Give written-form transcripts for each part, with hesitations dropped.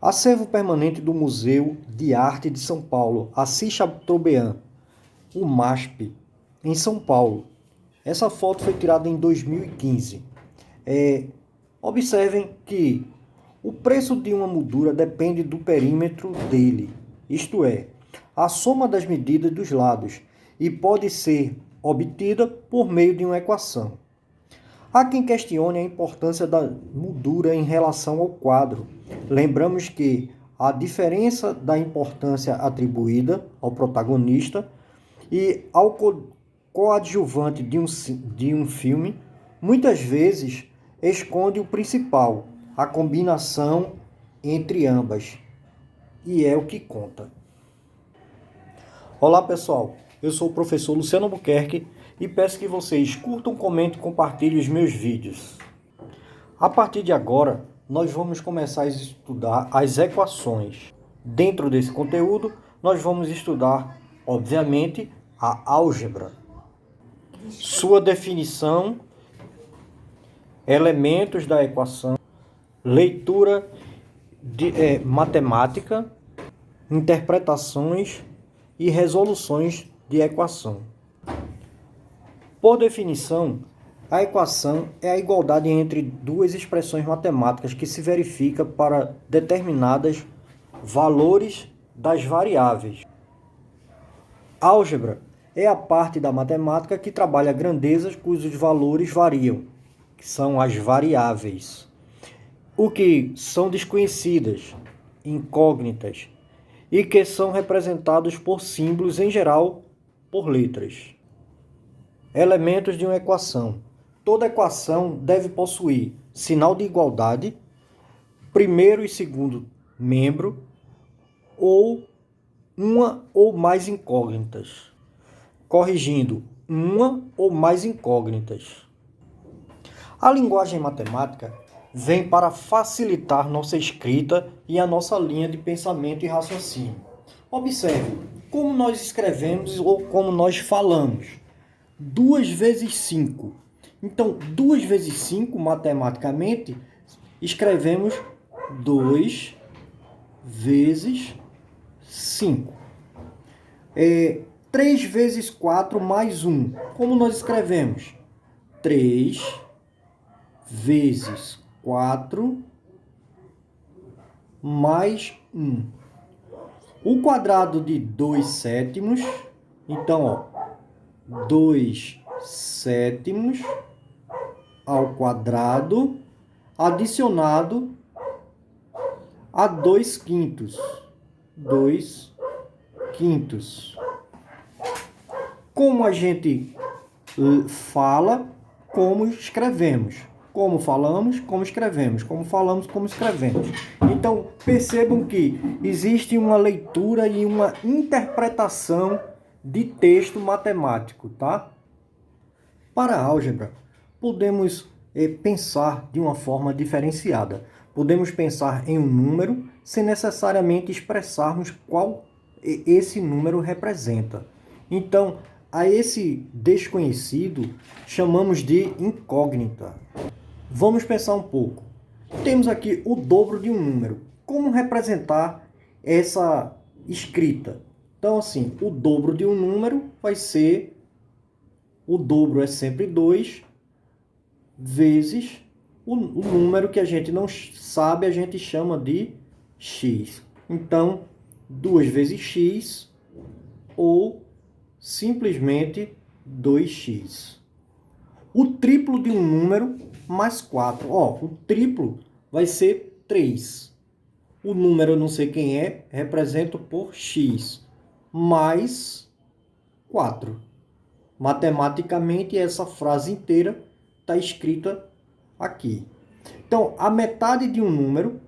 Acervo permanente do Museu de Arte de São Paulo, Assis Chateaubriand, o MASP, em São Paulo. Essa foto foi tirada em 2015. Observem que o preço de uma moldura depende do perímetro dele, isto é, a soma das medidas dos lados, e pode ser obtida por meio de uma equação. Há quem questione a importância da moldura em relação ao quadro. Lembramos que a diferença da importância atribuída ao protagonista e ao coadjuvante de um filme, muitas vezes esconde o principal, a combinação entre ambas. E é o que conta. Olá pessoal, eu sou o professor Luciano Albuquerque e peço que vocês curtam, comentem e compartilhem os meus vídeos. A partir de agora, nós vamos começar a estudar as equações. Dentro desse conteúdo, nós vamos estudar, obviamente, a álgebra, sua definição, elementos da equação, leitura matemática, interpretações e resoluções de equação. Por definição, a equação é a igualdade entre duas expressões matemáticas que se verifica para determinados valores das variáveis. Álgebra é a parte da matemática que trabalha grandezas cujos valores variam, que são as variáveis, o que são desconhecidas, incógnitas, e que são representados por símbolos, em geral, por letras. Elementos de uma equação. Toda equação deve possuir sinal de igualdade, primeiro e segundo membro, ou uma ou mais incógnitas. Corrigindo, uma ou mais incógnitas. A linguagem matemática vem para facilitar nossa escrita e a nossa linha de pensamento e raciocínio. Observe como nós escrevemos ou como nós falamos. 2 vezes 5. Então, 2 vezes 5, matematicamente, escrevemos 2 vezes 5. 3 vezes 4 mais 1. Como nós escrevemos? 3 vezes 4 mais 1. O quadrado de 2 sétimos, então, 2 sétimos ao quadrado adicionado a 2 quintos. 2 quintos. Como a gente fala, como escrevemos. Como falamos, como escrevemos. Como falamos, como escrevemos. Então, percebam que existe uma leitura e uma interpretação de texto matemático, tá? Para a álgebra, podemos pensar de uma forma diferenciada. Podemos pensar em um número sem necessariamente expressarmos qual esse número representa. Então, a esse desconhecido chamamos de incógnita. Vamos pensar um pouco. Temos aqui o dobro de um número. Como representar essa escrita? Então, assim, o dobro de um número vai ser, o dobro é sempre 2, vezes o número que a gente não sabe, a gente chama de x. Então, 2 vezes x ou simplesmente 2x. O triplo de um número mais 4. O triplo vai ser 3. O número eu não sei quem é, represento por x, mais 4. Matematicamente, essa frase inteira está escrita aqui. Então, a metade de um número,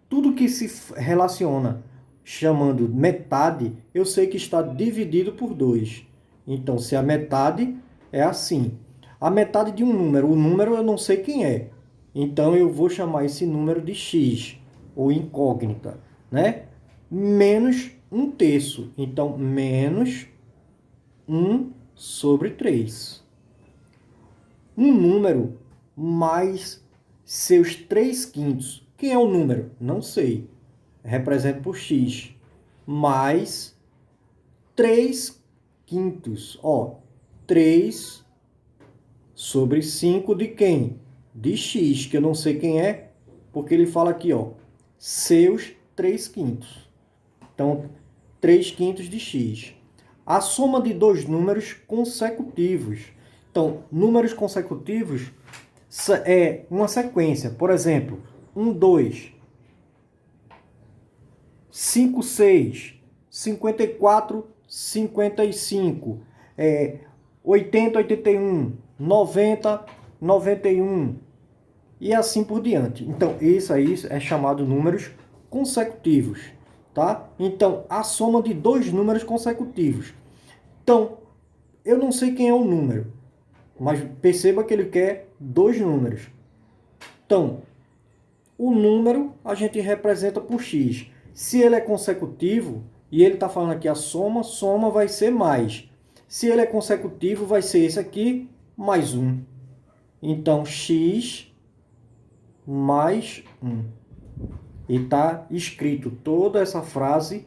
tudo que se relaciona chamando metade, eu sei que está dividido por 2. Então, se a metade é assim. A metade de um número, o número eu não sei quem é. Então, eu vou chamar esse número de x, ou incógnita, né? Menos 1/3. Então, menos 1 sobre 3. Um número mais seus 3 quintos. Quem é o número? Não sei. represento por x, mais 3 quintos. Ó, 3 sobre 5 de quem? De x, que eu não sei quem é, porque ele fala aqui, ó, seus 3 quintos. Então, 3 quintos de x. A soma de dois números consecutivos. Então, números consecutivos é uma sequência. Por exemplo, 1, 2, 5, 6, 54, 55, 80, 81, 90, 91 e assim por diante. Então, isso aí é chamado números consecutivos, tá? Então, a soma de dois números consecutivos. Então, eu não sei quem é o número, mas perceba que ele quer dois números. Então, o número a gente representa por x. Se ele é consecutivo, e ele está falando aqui a soma, soma vai ser mais. Se ele é consecutivo, vai ser esse aqui, mais 1. Então, x mais 1. E está escrito toda essa frase,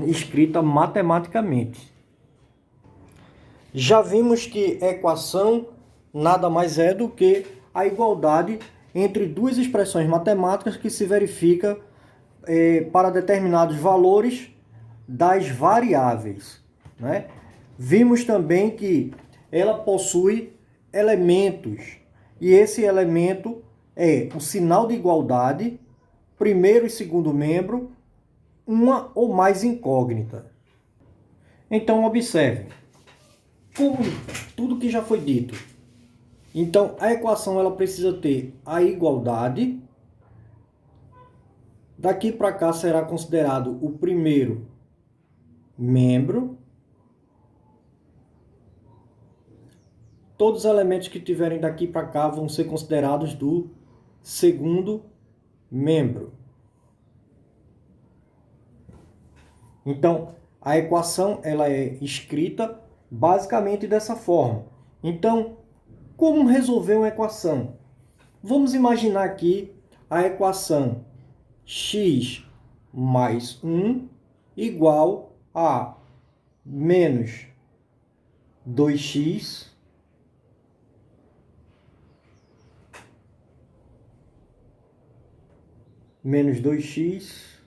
escrita matematicamente. Já vimos que equação nada mais é do que a igualdade entre duas expressões matemáticas que se verifica para determinados valores das variáveis, né? Vimos também que ela possui elementos, e esse elemento é o sinal de igualdade, primeiro e segundo membro, uma ou mais incógnita. Então, observe, como tudo que já foi dito. Então, a equação ela precisa ter a igualdade. Daqui para cá será considerado o primeiro membro. Todos os elementos que tiverem daqui para cá vão ser considerados do segundo membro. Então, a equação ela é escrita basicamente dessa forma. Então, como resolver uma equação? Vamos imaginar aqui a equação x mais 1 igual a menos 2x menos 2x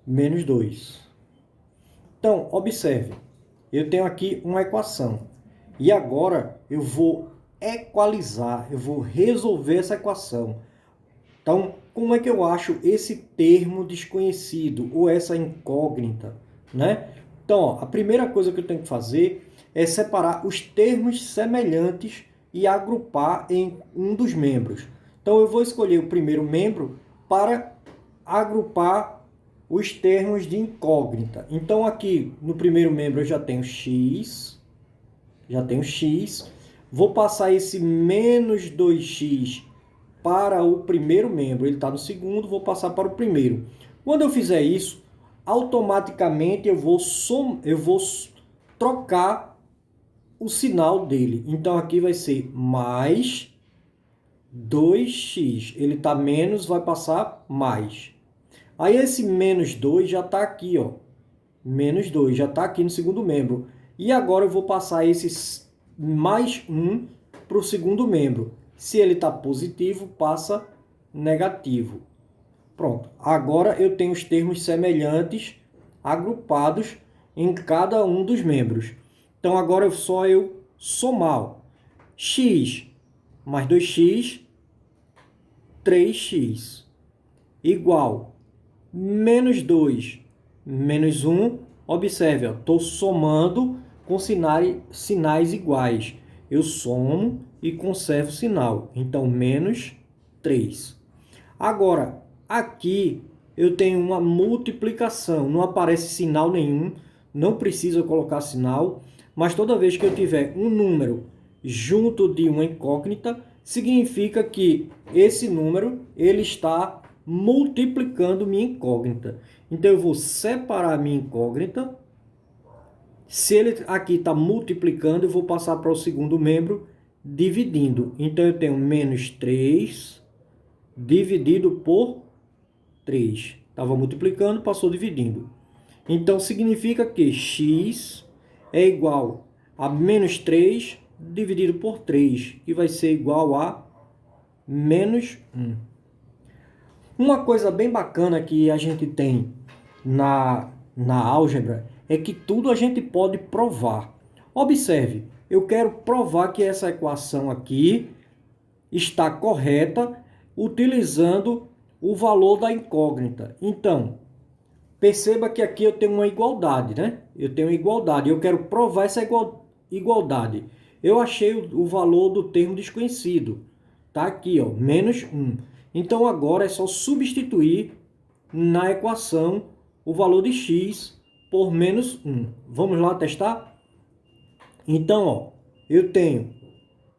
menos 2. Então, observe, eu tenho aqui uma equação. E agora eu vou equalizar, eu vou resolver essa equação. Então, como é que eu acho esse termo desconhecido ou essa incógnita, né? Então, ó, a primeira coisa que eu tenho que fazer é separar os termos semelhantes e agrupar em um dos membros. Então, eu vou escolher o primeiro membro para agrupar os termos de incógnita. Então, aqui no primeiro membro eu já tenho x, vou passar esse menos 2x para o primeiro membro, ele está no segundo, vou passar para o primeiro. Quando eu fizer isso, automaticamente eu vou trocar o sinal dele. Então, aqui vai ser mais 2x. Ele está menos, vai passar mais. Aí, esse menos 2 já está aqui, ó. Menos 2 já está aqui no segundo membro. E agora eu vou passar esse mais 1 para o segundo membro. Se ele está positivo, passa negativo. Pronto. Agora eu tenho os termos semelhantes agrupados em cada um dos membros. Então, agora é só eu somar. X mais 2x, 3x, igual menos 2, menos 1. Observe, estou somando com sinais iguais. Eu somo e conservo o sinal. Então, menos 3. Agora, aqui eu tenho uma multiplicação. Não aparece sinal nenhum. Não precisa colocar sinal. Mas toda vez que eu tiver um número junto de uma incógnita, significa que esse número ele está multiplicando minha incógnita. Então, eu vou separar minha incógnita. Se ele aqui está multiplicando, eu vou passar para o segundo membro, dividindo. Então, eu tenho menos 3 dividido por 3. Estava multiplicando, passou dividindo. Então, significa que x é igual a menos 3 dividido por 3, que vai ser igual a menos 1. Uma coisa bem bacana que a gente tem na álgebra é que tudo a gente pode provar. Observe, eu quero provar que essa equação aqui está correta utilizando o valor da incógnita. Então, perceba que aqui eu tenho uma igualdade, né? Eu tenho igualdade. Eu quero provar essa igualdade. Eu achei o valor do termo desconhecido. Tá aqui, ó, menos 1. Então, agora é só substituir na equação o valor de x por menos 1. Vamos lá testar? Então, ó, eu tenho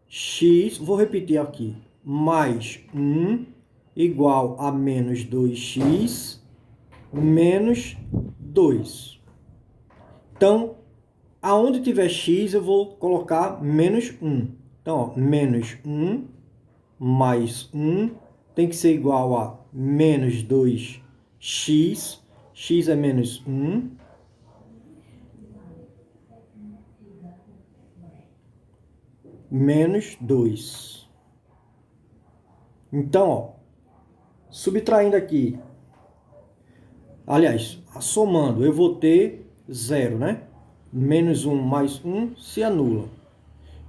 x, vou repetir aqui, mais 1 igual a menos 2x menos 2. Então, aonde tiver x, eu vou colocar menos 1. Então, ó, menos 1 mais 1 tem que ser igual a menos 2x. X é menos 1. Menos 2. Então, ó, subtraindo aqui, aliás, somando, eu vou ter 0, né? Menos 1 mais 1 se anula.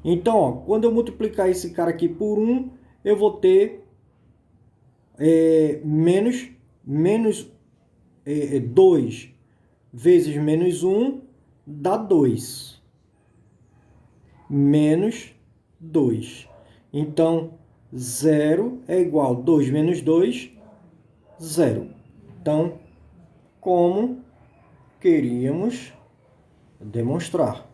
Então, ó, quando eu multiplicar esse cara aqui por 1, eu vou ter menos 2 vezes menos 1 dá 2. Menos 2. Então, 0 é igual a 2 menos 2, 0. Então, como queríamos demonstrar.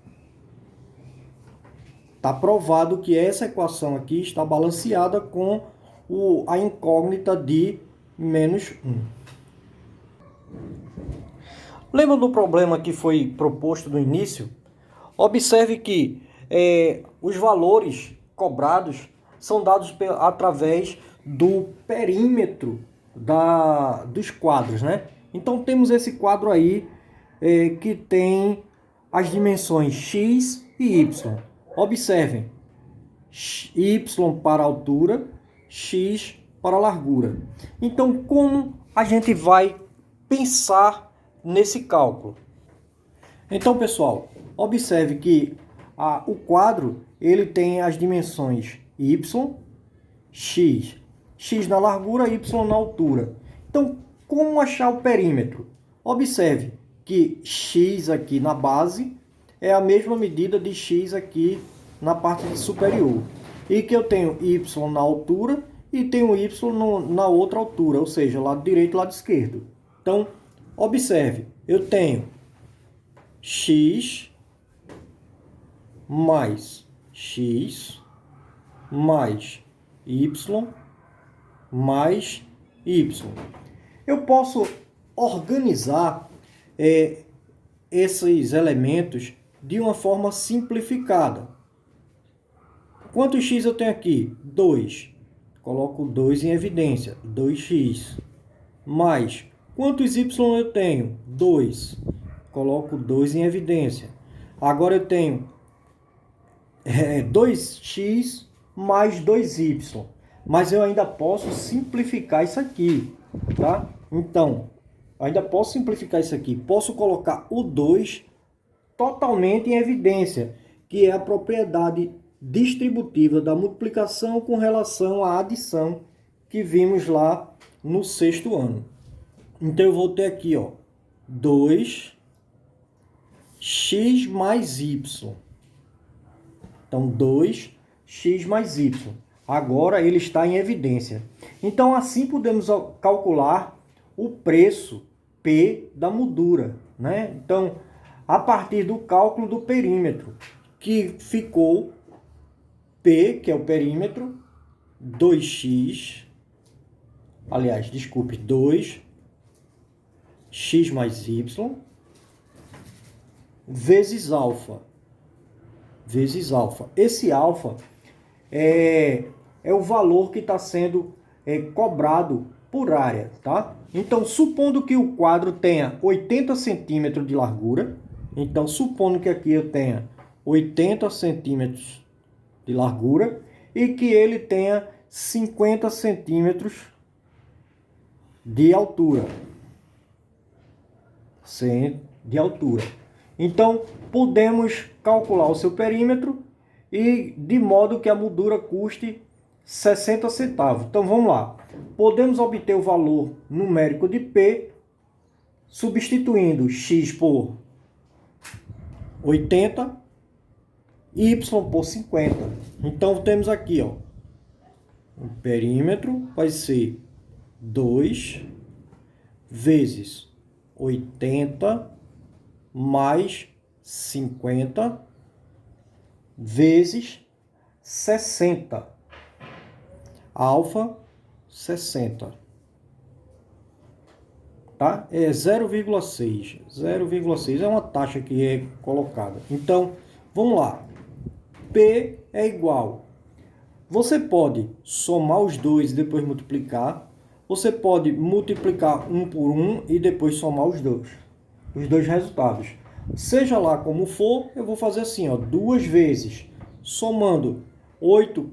Está provado que essa equação aqui está balanceada com a incógnita de menos 1. Lembra do problema que foi proposto no início? Observe que os valores cobrados são dados através do perímetro dos quadros, né? Então temos esse quadro aí que tem as dimensões x e y. Observem, y para a altura, x para a largura. Então, como a gente vai pensar nesse cálculo? Então, pessoal, observe que o quadro ele tem as dimensões y, x na largura, y na altura. Então, como achar o perímetro? Observe que x aqui na base é a mesma medida de x aqui na parte superior. E que eu tenho y na altura e tenho y na outra altura, ou seja, lado direito e lado esquerdo. Então, observe, eu tenho x mais x mais y mais y. Eu posso organizar esses elementos de uma forma simplificada. Quantos x eu tenho aqui? 2. Coloco 2 em evidência. 2x. Mais. Quantos y eu tenho? 2. Coloco 2 em evidência. Agora eu tenho 2x mais 2y. Mas eu ainda posso simplificar isso aqui, tá? Então, ainda posso simplificar isso aqui. Posso colocar o 2 totalmente em evidência, que é a propriedade distributiva da multiplicação com relação à adição que vimos lá no sexto ano. Então, eu vou ter aqui, ó, 2x mais y. Então, 2x mais y. Agora, ele está em evidência. Então, assim podemos calcular o preço P da moldura, né? Então, a partir do cálculo do perímetro, que ficou P, que é o perímetro, 2x, aliás, desculpe, 2x mais y, vezes alfa. Esse alfa é o valor que está sendo cobrado por área, tá? Então, supondo que o quadro tenha 80 centímetros de largura, então, supondo que aqui eu tenha 80 centímetros de largura e que ele tenha 50 centímetros de altura. De altura. Então, podemos calcular o seu perímetro e de modo que a moldura custe 60 centavos. Então, vamos lá. Podemos obter o valor numérico de P substituindo x por 80, y por 50. Então, temos aqui, ó, o perímetro vai ser 2 vezes 80 mais 50 vezes 60. Alfa 60. Tá? É 0,6. 0,6 é uma taxa que é colocada. Então, vamos lá. P é igual. Você pode somar os dois e depois multiplicar. Você pode multiplicar um por um e depois somar os dois resultados. Seja lá como for, eu vou fazer assim, ó, 2 vezes, somando 80